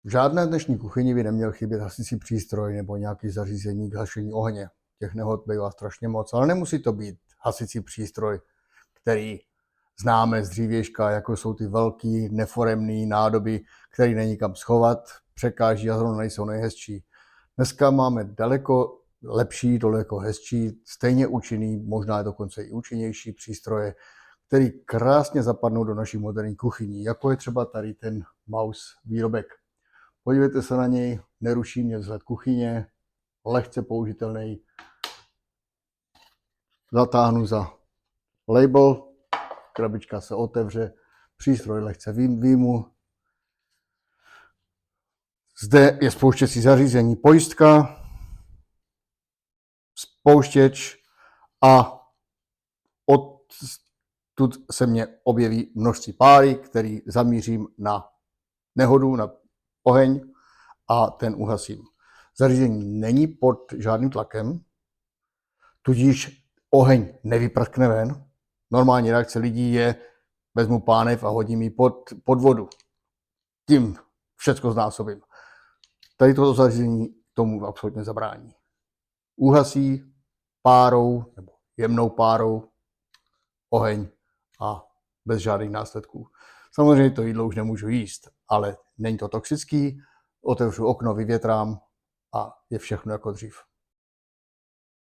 V žádné dnešní kuchyni by neměl chybět hasicí přístroj nebo nějaký zařízení k hašení ohně. Těch nehod bývá strašně moc, ale nemusí to být hasicí přístroj, který známe z dřívějška, jako jsou ty velký neforemný nádoby, který není kam schovat, překáží a zrovna nejsou nejhezčí. Dneska máme daleko lepší, daleko hezčí, stejně účinný, možná dokonce i účinnější přístroje, který krásně zapadnou do naší moderní kuchyní, jako je třeba tady ten Maus výrobek. Podívejte se na něj, neruší mě vzhled kuchyně, lehce použitelný. Zatáhnu za label, krabička se otevře, přístroj lehce vyjmu. Zde je spouštěcí zařízení, pojistka, spouštěč a odtud se mě objeví množství páry, který zamířím na nehodu, na oheň a ten uhasím. Zařízení není pod žádným tlakem, tudíž oheň nevyprskne ven. Normální reakce lidí je, vezmu pánev a hodím ji pod vodu. Tím všecko znásobím. Tady toto zařízení tomu absolutně zabrání. Uhasí párou nebo jemnou párou oheň a bez žádných následků. Samozřejmě to jídlo už nemůžu jíst, ale není to toxický, otevřu okno, vyvětrám a je všechno jako dřív.